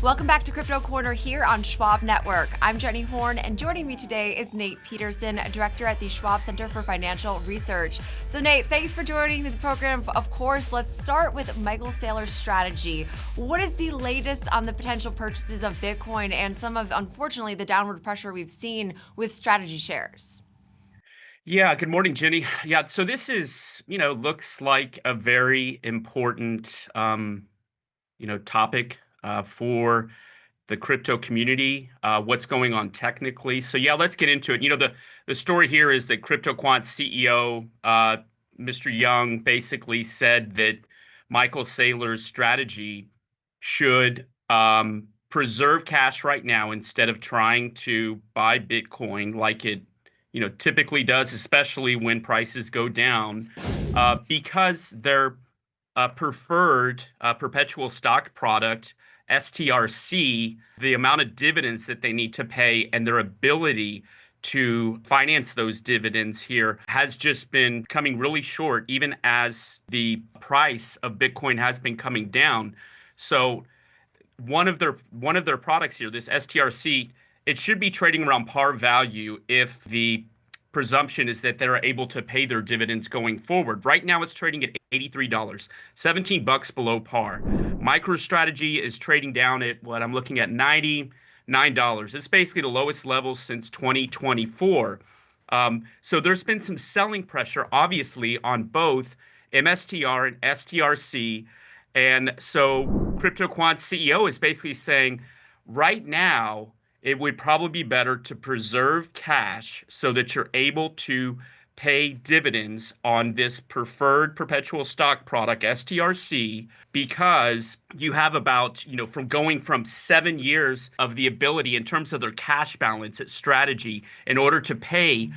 Welcome back to Crypto Corner here on Schwab Network. I'm Jenny Horn, and joining me today is Nate Peterson, Director at the Schwab Center for Financial Research. So Nate, thanks for joining the program. Of course, let's start with Michael Saylor's strategy. What is the latest on the potential purchases of Bitcoin and some of, unfortunately, the downward pressure we've seen with strategy shares? Yeah, good morning, Jenny. Yeah, so this is, looks like a very important, topic for the crypto community, what's going on technically. So yeah, let's get into it. The story here is that CryptoQuant CEO, Mr. Young, basically said that Michael Saylor's strategy should preserve cash right now instead of trying to buy Bitcoin like it, typically does, especially when prices go down, because their preferred perpetual stock product, STRC, the amount of dividends that they need to pay and their ability to finance those dividends here has just been coming really short, even as the price of Bitcoin has been coming down. So one of their products here, this STRC, it should be trading around par value if the presumption is that they're able to pay their dividends going forward. Right now, it's trading at $83, $17 below par. MicroStrategy is trading down at what I'm looking at, $99. It's basically the lowest level since 2024. So there's been some selling pressure, obviously, on both MSTR and STRC. And so CryptoQuant CEO is basically saying right now, it would probably be better to preserve cash so that you're able to pay dividends on this preferred perpetual stock product, STRC, because you have about, from going from 7 years of the ability in terms of their cash balance at strategy in order to pay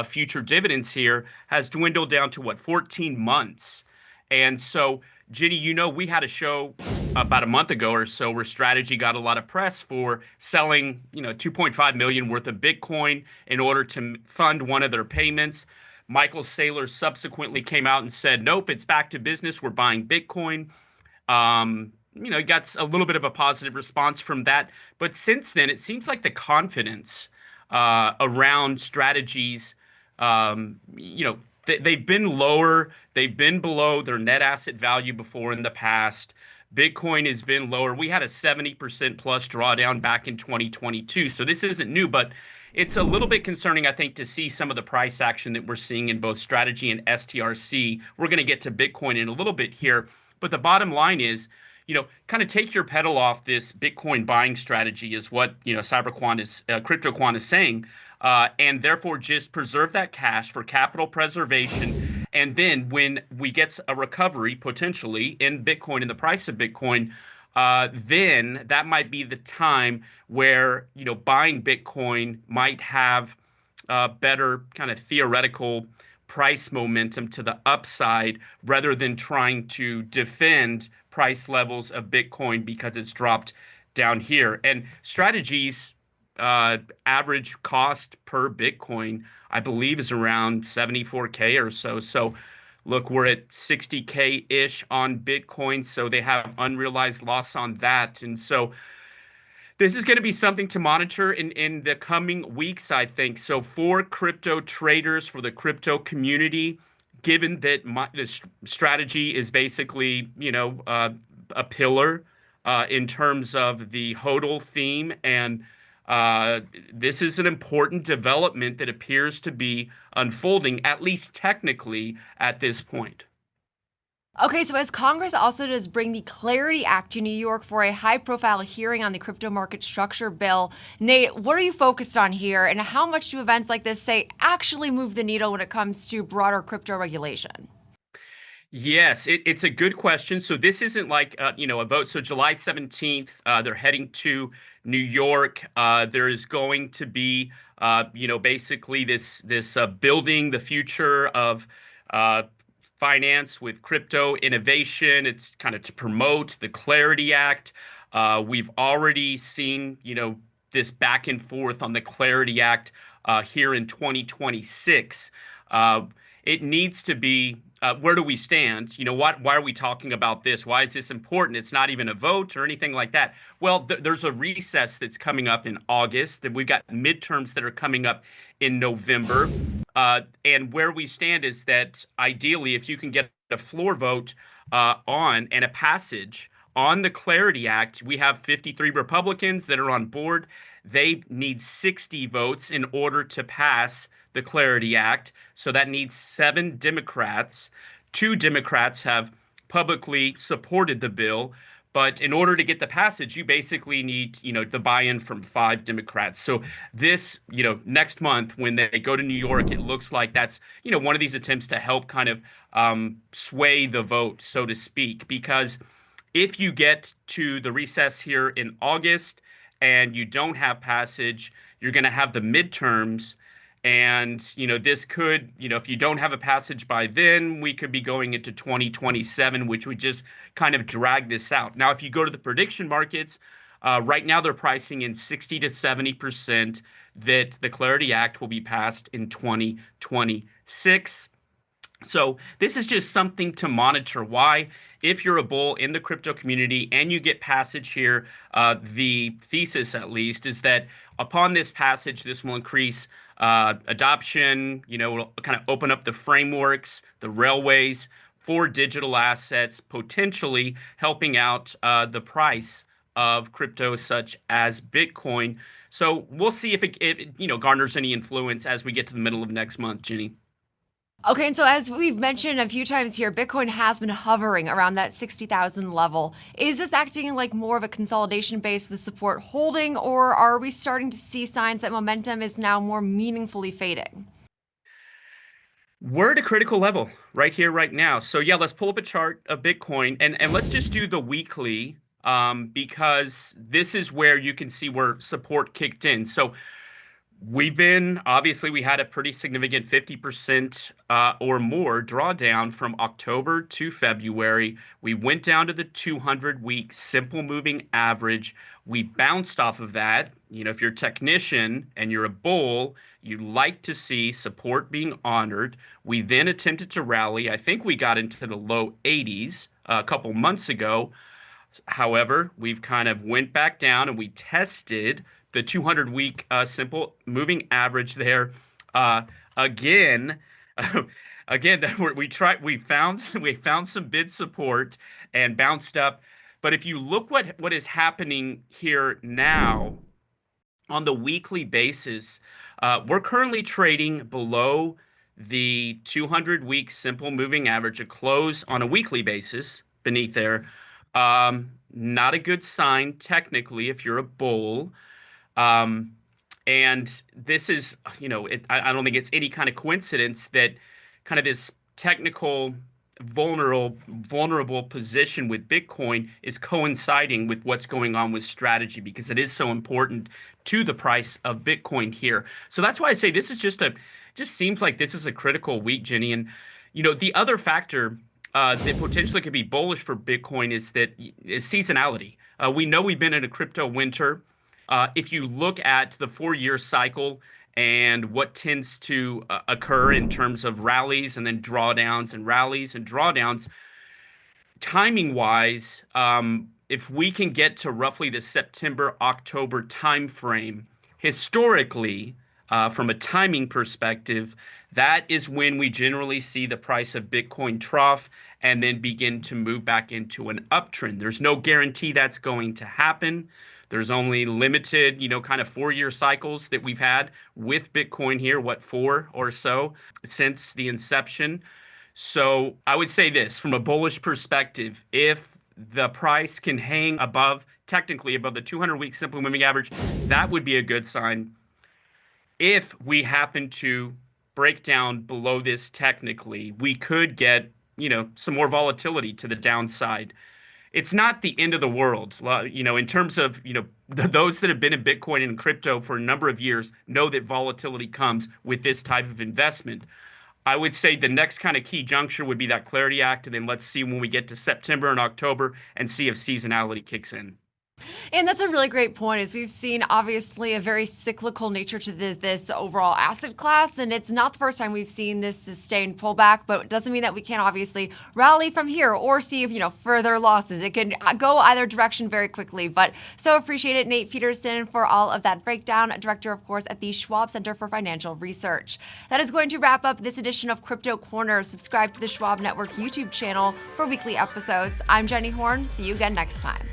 future dividends here has dwindled down to 14 months. And so, Jenny, we had a show about a month ago or so where strategy got a lot of press for selling, 2.5 million worth of Bitcoin in order to fund one of their payments. Michael Saylor subsequently came out and said, nope, it's back to business. We're buying Bitcoin. Got a little bit of a positive response from that. But since then, it seems like the confidence around strategies, they've been lower. They've been below their net asset value before in the past. Bitcoin has been lower. We had a 70% plus drawdown back in 2022. So this isn't new, but it's a little bit concerning, I think, to see some of the price action that we're seeing in both strategy and STRC. We're going to get to Bitcoin in a little bit here. But the bottom line is, kind of take your pedal off this Bitcoin buying strategy is what, CryptoQuant is saying. And therefore just preserve that cash for capital preservation. And then when we get a recovery potentially in Bitcoin, in the price of Bitcoin, then that might be the time where, buying Bitcoin might have better kind of theoretical price momentum to the upside rather than trying to defend price levels of Bitcoin because it's dropped down here. And strategies, average cost per Bitcoin, I believe, is around 74K or so. So look, we're at 60K-ish on Bitcoin, so they have unrealized loss on that. And so this is going to be something to monitor in the coming weeks, I think. So for crypto traders, for the crypto community, given that this strategy is basically, a pillar in terms of the HODL theme, and this is an important development that appears to be unfolding, at least technically, at this point. Okay, so as Congress also does bring the Clarity Act to New York for a high-profile hearing on the crypto market structure bill, Nate, what are you focused on here, and how much do events like this, say, actually move the needle when it comes to broader crypto regulation? Yes, it's a good question. So this isn't like, a vote. So July 17th, they're heading to New York. There is going to be, basically this building the future of finance with crypto innovation. It's kind of to promote the Clarity Act. We've already seen, this back and forth on the Clarity Act here in 2026. Uh, it needs to be where do we stand? Why are we talking about this? Why is this important? It's not even a vote or anything like that. Well, there's a recess that's coming up in August, and we've got midterms that are coming up in November. And where we stand is that ideally, if you can get a floor vote on and a passage on the Clarity Act, we have 53 Republicans that are on board. They need 60 votes in order to pass the Clarity Act. So that needs 7 Democrats. 2 Democrats have publicly supported the bill. But in order to get the passage, you basically need, the buy-in from 5 Democrats. So this, next month when they go to New York, it looks like that's, one of these attempts to help kind of sway the vote, so to speak. Because if you get to the recess here in August and you don't have passage, you're going to have the midterms. And, this could, if you don't have a passage by then, we could be going into 2027, which would just kind of drag this out. Now, if you go to the prediction markets, right now they're pricing in 60 to 70% that the Clarity Act will be passed in 2026. So this is just something to monitor. Why? If you're a bull in the crypto community and you get passage here, the thesis at least is that upon this passage, this will increase adoption, will kind of open up the frameworks, the railways for digital assets, potentially helping out the price of crypto such as Bitcoin. So we'll see if it garners any influence as we get to the middle of next month, Jenny. Okay, and so as we've mentioned a few times here, Bitcoin has been hovering around that 60,000 level. Is this acting like more of a consolidation base with support holding, or are we starting to see signs that momentum is now more meaningfully fading? We're at a critical level right here, right now. So yeah, let's pull up a chart of Bitcoin and let's just do the weekly because this is where you can see where support kicked in. So obviously, we had a pretty significant 50% or more drawdown from October to February. We went down to the 200-week simple moving average. We bounced off of that. If you're a technician and you're a bull, you like to see support being honored. We then attempted to rally. I think we got into the low 80s a couple months ago. However, we've kind of went back down and we tested the 200-week simple moving average there again. Again, we found some bid support and bounced up. But if you look what is happening here now on the weekly basis, we're currently trading below the 200-week simple moving average, a close on a weekly basis beneath there. Not a good sign technically if you're a bull. And this is, I don't think it's any kind of coincidence that kind of this technical vulnerable position with Bitcoin is coinciding with what's going on with strategy because it is so important to the price of Bitcoin here. So that's why I say this is just seems like this is a critical week, Jenny. And, the other factor that potentially could be bullish for Bitcoin is seasonality. We know we've been in a crypto winter. If you look at the 4-year cycle and what tends to occur in terms of rallies and then drawdowns and rallies and drawdowns, timing-wise, if we can get to roughly the September-October timeframe, historically, from a timing perspective, that is when we generally see the price of Bitcoin trough and then begin to move back into an uptrend. There's no guarantee that's going to happen. There's only limited, kind of 4-year cycles that we've had with Bitcoin here, 4 or so since the inception. So I would say this from a bullish perspective, if the price can hang technically above the 200-week simple moving average, that would be a good sign. If we happen to break down below this technically, we could get, some more volatility to the downside. It's not the end of the world, in terms of, those that have been in Bitcoin and crypto for a number of years know that volatility comes with this type of investment. I would say the next kind of key juncture would be that Clarity Act, and then let's see when we get to September and October and see if seasonality kicks in. And that's a really great point, is we've seen obviously a very cyclical nature to this overall asset class, and it's not the first time we've seen this sustained pullback, but it doesn't mean that we can't obviously rally from here or see, further losses. It can go either direction very quickly, but so appreciate it, Nate Peterson, for all of that breakdown, director, of course, at the Schwab Center for Financial Research. That is going to wrap up this edition of Crypto Corner. Subscribe to the Schwab Network YouTube channel for weekly episodes. I'm Jenny Horn. See you again next time.